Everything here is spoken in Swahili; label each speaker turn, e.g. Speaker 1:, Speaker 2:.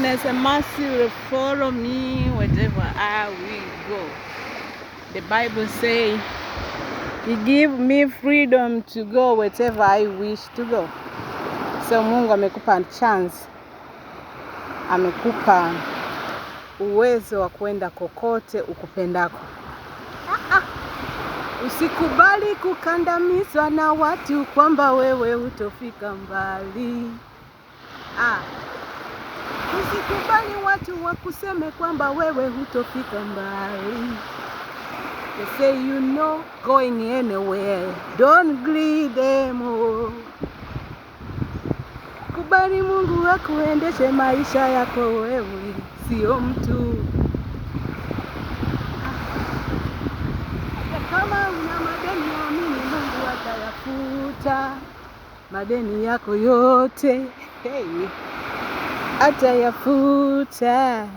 Speaker 1: goodness and mercy will follow me wherever I will go. The Bible says He give me freedom to go wherever I wish to go. So Mungu amekupa chance, amekupa uwezo wa kwenda kokote ukupendako. Usikubali kukandamizwa na watu kwamba wewe hutofika mbali. Usikubali watu wakuseme kwamba wewe hutofika mbali. They say you know going anywhere. Don't greet them all. Kubali Mungu akuendeshe maisha yako wewe, sio mtu. Kama una madeni amini Mungu atayafuta madeni yako yote. Atayafuta.